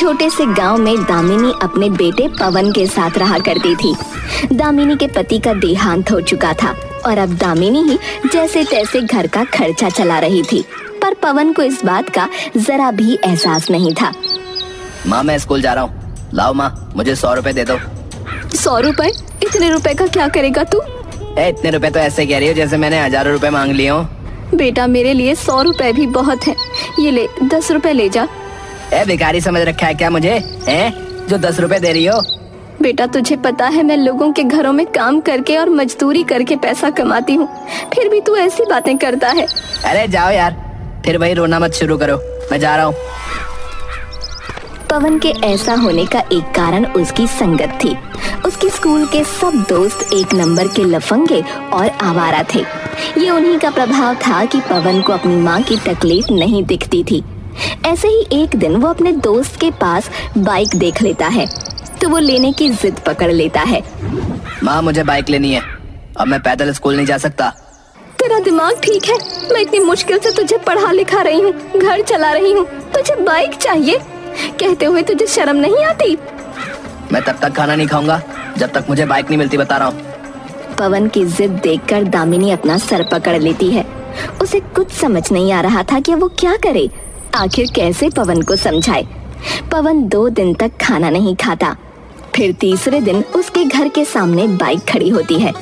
छोटे से गांव में दामिनी अपने बेटे पवन के साथ रहा करती थी। दामिनी के पति का देहांत हो चुका था और अब दामिनी ही जैसे तैसे घर का खर्चा चला रही थी, पर पवन को इस बात का जरा भी एहसास नहीं था। माँ मैं स्कूल जा रहा हूँ, लाओ माँ मुझे 100 रुपए दे दो। 100 रुपए? इतने रुपए का क्या करेगा तू? इतने रुपए तो ऐसे कह रही हो जैसे मैंने हजारों रुपए मांग लिए हो। बेटा मेरे लिए 100 रुपए भी बहुत है, ये ले 10 रुपए ले जा। भिखारी समझ रखा है क्या मुझे, हैं जो 10 रुपए दे रही हो? बेटा तुझे पता है मैं लोगों के घरों में काम करके और मजदूरी करके पैसा कमाती हूँ, फिर भी तू ऐसी बातें करता है। अरे जाओ यार, फिर वही रोना मत शुरू करो, मैं जा रहा हूँ। पवन के ऐसा होने का एक कारण उसकी संगत थी। उसके स्कूल के सब दोस्त एक नंबर के लफंगे और आवारा थे। ये उन्हीं का प्रभाव था कि पवन को अपनी माँ की तकलीफ नहीं दिखती थी। ऐसे ही एक दिन वो अपने दोस्त के पास बाइक देख लेता है तो वो लेने की जिद पकड़ लेता है। माँ मुझे बाइक लेनी है, अब मैं पैदल स्कूल नहीं जा सकता। तेरा दिमाग ठीक है? मैं इतनी मुश्किल से तुझे पढ़ा लिखा रही हूँ, घर चला रही हूँ, तुझे बाइक चाहिए? कहते हुए तुझे शर्म नहीं आती? मैं तब तक खाना नहीं खाऊंगा जब तक मुझे बाइक नहीं मिलती, बता रहा हूँ। पवन की जिद देखकर दामिनी अपना सर पकड़ लेती है। उसे कुछ समझ नहीं आ रहा था कि वो क्या करे, आखिर कैसे पवन को समझाए। पवन 2 दिन तक खाना नहीं खाता। फिर तीसरे दिन उसके घर के सामने बाइक खड़ी होती है।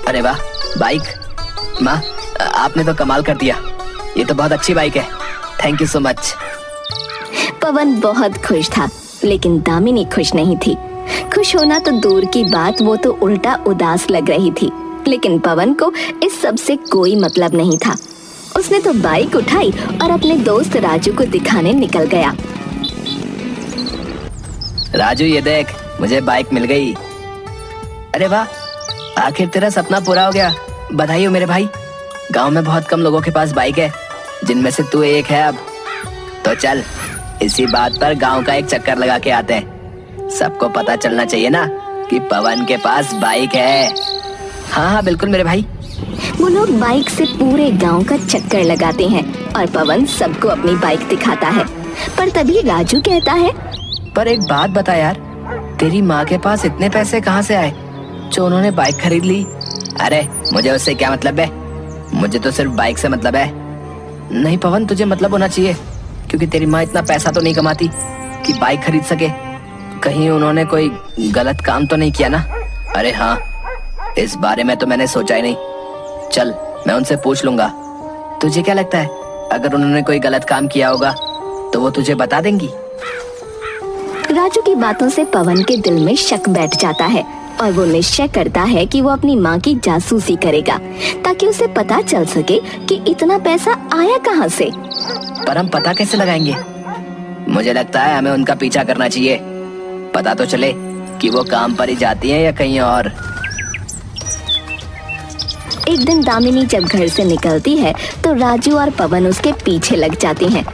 अरे वाह बाइक, माँ आपने तो कमाल कर दिया, ये तो बहुत अच्छी बाइक है, थैंक यू सो मच। पवन बहुत खुश था, लेकिन दामिनी खुश नहीं थी। खुश होना तो दूर की बात, वो तो उल्टा उदास लग रही थी। लेकिन पवन को इस सब से कोई मतलब नहीं था। उसने तो बाइक उठाई और अपने दोस्त राजू को दिखाने निकल गया। राजू ये देख, मुझे बाइक मिल गई। अरे वाह, आखिर तेरा सपना पूरा हो गया, बधाई हो मेरे भाई। गांव में बहुत कम लोगों के पास बाइक है, जिनमें से तू एक है। अब तो चल इसी बात पर गांव का एक चक्कर लगा के आते हैं, सबको पता चलना चाहिए ना कि पवन के पास बाइक है। हाँ हाँ बिल्कुल मेरे भाई। वो लोग बाइक से पूरे गांव का चक्कर लगाते हैं और पवन सबको अपनी बाइक दिखाता है। पर तभी राजू कहता है, पर एक बात बता यार, तेरी माँ के पास इतने पैसे कहाँ से आए जो उन्होंने बाइक खरीद ली? अरे मुझे उससे क्या मतलब है, मुझे तो सिर्फ बाइक से मतलब है। नहीं पवन, तुझे मतलब होना चाहिए, क्योंकि तेरी माँ इतना पैसा तो नहीं कमाती कि बाइक खरीद सके। कहीं उन्होंने कोई गलत काम तो नहीं किया ना? अरे हाँ, इस बारे में तो मैंने सोचा ही नहीं। चल मैं उनसे पूछ लूंगा। तुझे क्या लगता है, अगर उन्होंने कोई गलत काम किया होगा तो वो तुझे बता देंगी? राजू की बातों से पवन के दिल में शक बैठ जाता है और वो निश्चय करता है कि वो अपनी माँ की जासूसी करेगा, ताकि उसे पता चल सके कि इतना पैसा आया कहाँ से। पर हम पता कैसे लगाएंगे? मुझे लगता है हमें उनका पीछा करना चाहिए, पता तो चले कि वो काम पर ही जाती हैं या कहीं और। एक दिन दामिनी जब घर से निकलती है तो राजू और पवन उसके पीछे लग जाते हैं।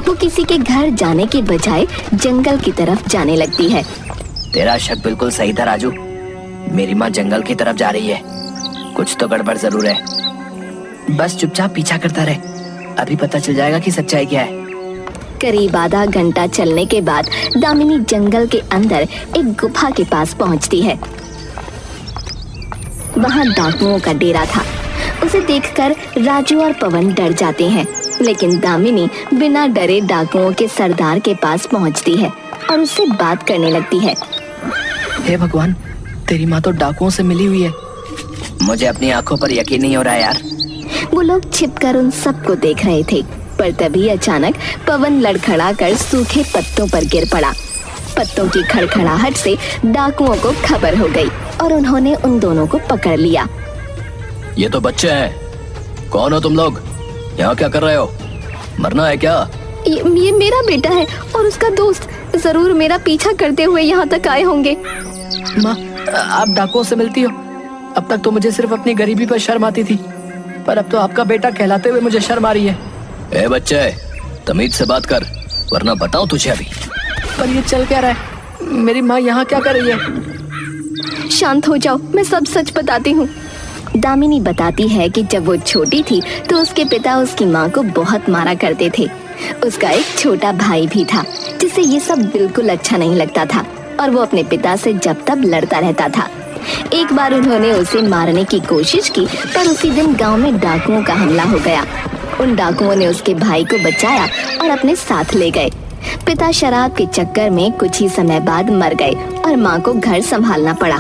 वो किसी के घर जाने के बजाय जंगल की तरफ जाने लगती है। तेरा शक बिल्कुल सही था राजू, मेरी माँ जंगल की तरफ जा रही है, कुछ तो गड़बड़ जरूर है। बस चुपचाप पीछा करता रहे, अभी पता चल जाएगा कि सच्चाई क्या है। करीब आधा घंटा चलने के बाद दामिनी जंगल के अंदर एक गुफा के पास पहुंचती है। वहां डाकुओं का डेरा था। उसे देखकर राजू और पवन डर जाते हैं, लेकिन दामिनी बिना डरे डाकुओं के सरदार के पास पहुंचती है और उससे बात करने लगती है। हे भगवान, तेरी माँ तो डाकुओं से मिली हुई है, मुझे अपनी आंखों पर यकीन नहीं हो रहा है यार। वो लोग छिपकर उन सबको देख रहे थे, पर तभी अचानक पवन लड़खड़ाकर सूखे पत्तों पर गिर पड़ा। पत्तों की खड़खड़ाहट से डाकुओं को खबर हो गई और उन्होंने उन दोनों को पकड़ लिया। ये तो बच्चे हैं, कौन हो तुम लोग? यहाँ क्या कर रहे हो? मरना है क्या? ये मेरा बेटा है और उसका दोस्त, जरूर मेरा पीछा करते हुए यहाँ तक आए होंगे। माँ, आप डाकुओं से मिलती हो? अब तक तो मुझे सिर्फ अपनी गरीबी पर शर्म आती थी, पर अब तो आपका बेटा कहलाते हुए मुझे शर्म आ रही है। ए बच्चे, तमीज से बात कर, वरना बताऊं तुझे अभी। पर ये चल क्या रहा है? मेरी माँ यहाँ क्या कर रही है? शांत हो जाओ, मैं सब सच बताती हूँ। दामिनी बताती है कि जब वो छोटी थी तो उसके पिता उसकी माँ को बहुत मारा करते थे। उसका एक छोटा भाई भी था जिसे ये सब बिल्कुल अच्छा नहीं लगता था और वो अपने पिता से जब तब लड़ता रहता था। एक बार उन्होंने उसे मारने की कोशिश की, पर उसी दिन गांव में डाकुओं का हमला हो गया। उन डाकुओं ने उसके भाई को बचाया और अपने साथ ले गए। पिता शराब के चक्कर में कुछ ही समय बाद मर गए और माँ को घर संभालना पड़ा।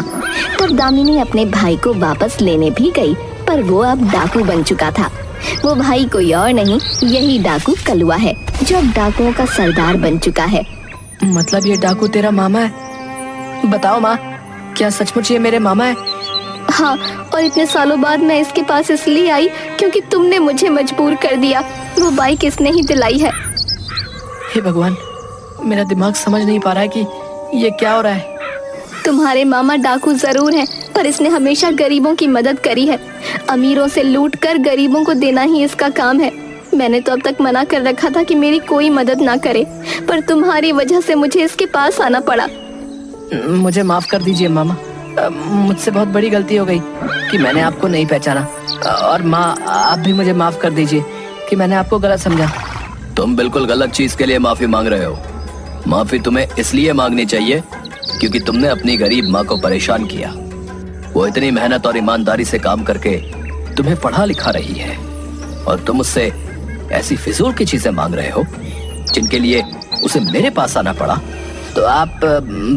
तब दामिनी अपने भाई को वापस लेने भी गई, पर वो अब डाकू बन चुका था। वो भाई कोई और नहीं, यही डाकू कलुआ है जो अब डाकुओं का सरदार बन चुका है। मतलब ये डाकू तेरा मामा है? बताओ माँ, क्या सचमुच ये मेरे मामा है? हाँ, और इतने सालों बाद मैं इसके पास इसलिए आई क्योंकि तुमने मुझे मजबूर कर दिया। वो बाइक इसने ही दिलाई है। हे भगवान, मेरा दिमाग समझ नहीं पा रहा है कि ये क्या हो रहा है। तुम्हारे मामा डाकू जरूर हैं, पर इसने हमेशा गरीबों की मदद करी है। अमीरों से लूट कर गरीबों को देना ही इसका काम है। मैंने तो अब तक मना कर रखा था कि मेरी कोई मदद ना करे, पर तुम्हारी वजह से मुझे इसके पास आना पड़ा। मुझे माफ कर दीजिए मामा, मुझसे बहुत बड़ी गलती हो गई कि मैंने आपको नहीं पहचाना। और माँ, आप भी मुझे माफ कर दीजिए कि मैंने आपको गलत समझा। तुम बिल्कुल गलत चीज के लिए माफी मांग रहे हो। माफी तुम्हें इसलिए मांगनी चाहिए क्योंकि तुमने अपनी गरीब माँ को परेशान किया। वो इतनी मेहनत और ईमानदारी से काम करके तुम्हें पढ़ा लिखा रही है और तुम उससे ऐसी फिजूल की चीजें मांग रहे हो जिनके लिए उसे मेरे पास आना पड़ा। तो आप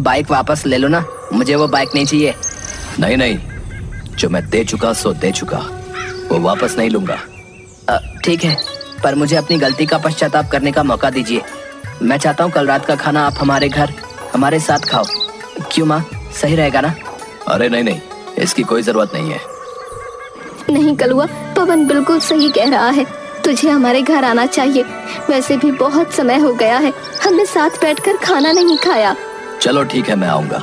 बाइक वापस ले लो ना, मुझे वो बाइक नहीं चाहिए। नहीं नहीं, जो मैं दे चुका सो दे चुका, वो वापस नहीं लूंगा। ठीक है, पर मुझे अपनी गलती का पश्चाताप करने का मौका दीजिए। मैं चाहता हूँ कल रात का खाना आप हमारे घर हमारे साथ खाओ। क्यों माँ, सही रहेगा ना? अरे नहीं नहीं, इसकी कोई जरूरत नहीं है। नहीं कलुआ, पवन बिल्कुल सही कह रहा है। तुझे हमारे घर आना चाहिए। वैसे भी बहुत समय हो गया है, हमने साथ बैठकर खाना नहीं खाया। चलो ठीक है, मैं आऊंगा।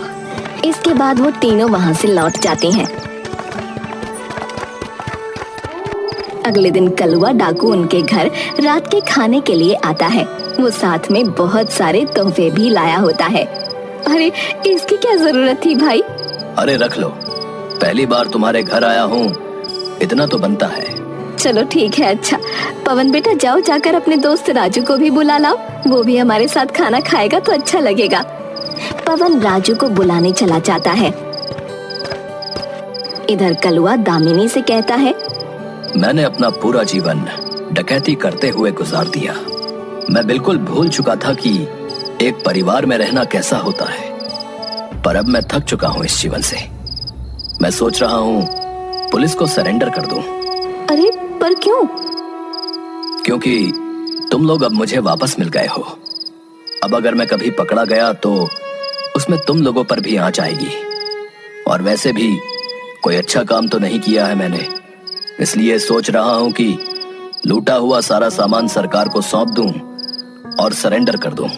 इसके बाद वो तीनों वहाँ से लौट जाते हैं। अगले दिन कलुआ डाकू उनके घर रात के खाने के लिए आता है। वो साथ में बहुत सारे तोहफे भी लाया होता है। अरे इसकी क्या जरूरत थी भाई? अरे रख लो, पहली बार तुम्हारे घर आया हूँ, इतना तो बनता है। चलो ठीक है। अच्छा पवन बेटा, जाओ जाकर अपने दोस्त राजू को भी बुला लाओ, वो भी हमारे साथ खाना खाएगा तो अच्छा लगेगा। पवन राजू को बुलाने चला जाता है। इधर कलुआ दामिनी से कहता है, मैंने अपना पूरा जीवन डकैती करते हुए गुजार दिया। मैं बिल्कुल भूल चुका था कि एक परिवार में रहना कैसा होता है, पर अब मैं थक चुका हूँ इस जीवन से। मैं सोच रहा हूँ पुलिस को सरेंडर कर दूं। अरे पर क्यों? क्योंकि तुम लोग अब मुझे वापस मिल गए हो। अब अगर मैं कभी पकड़ा गया तो उसमें तुम लोगों पर भी आंच आएगी। और वैसे भी कोई अच्छा काम तो नहीं किया है मैंने, इसलिए सोच रहा हूं कि लूटा हुआ सारा सामान सरकार को सौंप दूं और सरेंडर कर दूं।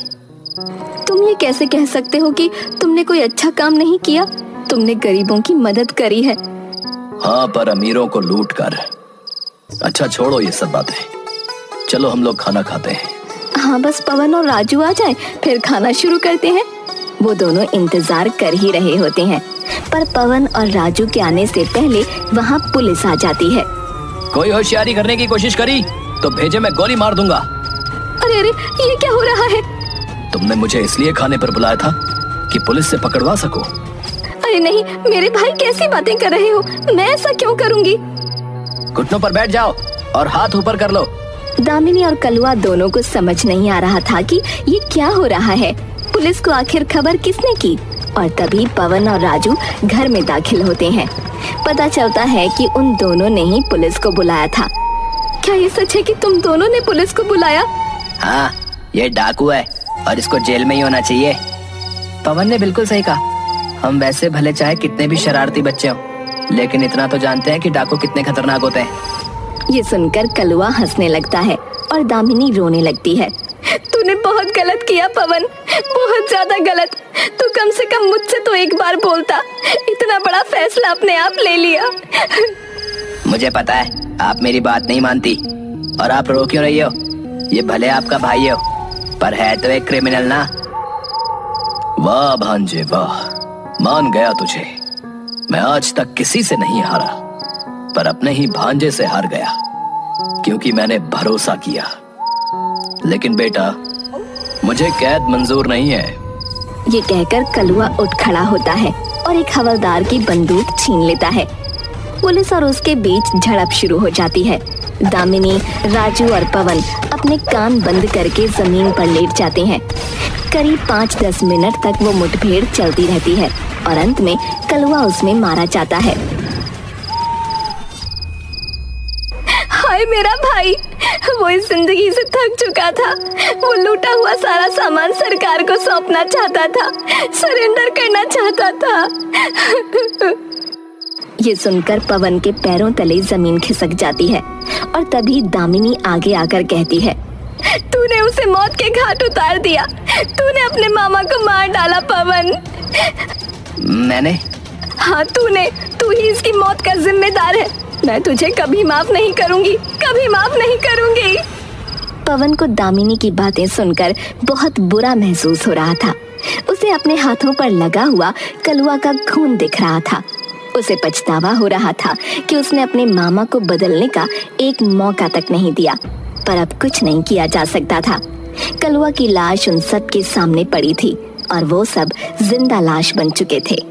तुम ये कैसे कह सकते हो कि तुमने कोई अच्छा काम नहीं किया? तुमने गरीबों की मदद करी है। हाँ, पर अमीरों को लूट कर। अच्छा छोड़ो ये सब बातें, चलो हम लोग खाना खाते हैं। हाँ बस पवन और राजू आ जाए फिर खाना शुरू करते हैं। वो दोनों इंतजार कर ही रहे होते हैं, पर पवन और राजू के आने से पहले वहाँ पुलिस आ जाती है। कोई होशियारी करने की कोशिश करी तो भेजे मैं गोली मार दूंगा। अरे अरे, ये क्या हो रहा है? तुमने मुझे इसलिए खाने पर बुलाया था कि पुलिस से पकड़वा सको। अरे नहीं मेरे भाई, कैसी बातें कर रहे हो? मैं ऐसा क्यों करूँगी? घुटनों पर बैठ जाओ और हाथ ऊपर कर लो। दामिनी और कलुआ दोनों को समझ नहीं आ रहा था कि ये क्या हो रहा है। पुलिस को आखिर खबर किसने की? और तभी पवन और राजू घर में दाखिल होते हैं। पता चलता है कि उन दोनों ने ही पुलिस को बुलाया था। क्या ये सच है कि तुम दोनों ने पुलिस को बुलाया? हाँ, ये डाकू है और इसको जेल में ही होना चाहिए। पवन ने बिल्कुल सही कहा। हम वैसे भले चाहे कितने भी शरारती बच्चे हों, लेकिन इतना तो जानते हैं कि डाकू कितने खतरनाक होते हैं। ये सुनकर कलुआ हंसने लगता है और दामिनी रोने लगती है। तूने बहुत गलत किया पवन, बहुत ज्यादा गलत। तू कम से कम मुझसे तो एक बार बोलता। इतना बड़ा फैसला अपने आप ले लिया। मुझे पता है आप मेरी बात नहीं मानती, और आप रो क्यों रही हो? ये भले आपका भाई हो, पर है तो एक क्रिमिनल ना। वाह भांजे वाह, मान गया तुझे। मैं आज तक किसी से नहीं हारा, पर अपने ही भांजे से हार गया क्योंकि मैंने भरोसा किया। लेकिन बेटा, मुझे कैद मंजूर नहीं है। ये कहकर कलुआ उठ खड़ा होता है और एक हवलदार की बंदूक छीन लेता है। पुलिस और उसके बीच झड़प शुरू हो जाती है। दामिनी, राजू और पवन अपने कान बंद करके जमीन पर लेट जाते हैं। करीब 5-10 मिनट तक वो मुठभेड़ चलती रहती है और अंत में कलुआ उसमें मारा जाता है। हाय मेरा भाई, वो इस जिंदगी से थक चुका था। वो लूटा हुआ सारा सामान सरकार को सौंपना चाहता था, सरेंडर करना चाहता था। ये सुनकर पवन के पैरों तले जमीन खिसक जाती है और तभी दामिनी आगे आकर कहती है, तूने उसे मौत के घाट उतार दिया। तूने अपने मामा को मार डाला पवन। मैंने? हाँ तूने, तू ही इसकी मौत का जिम्मेदार है। मैं तुझे कभी माफ नहीं करूंगी, कभी माफ नहीं करूंगी। पवन को दामिनी की बातें सुनकर बहुत बुरा महसूस हो रहा था। उसे अपने हाथों पर लगा हुआ कलुआ का खून दिख रहा था। उसे पछतावा हो रहा था कि उसने अपने मामा को बदलने का एक मौका तक नहीं दिया, पर अब कुछ नहीं किया जा सकता था। कलुआ की लाश उन सब के सामने पड़ी थी और वो सब जिंदा लाश बन चुके थे।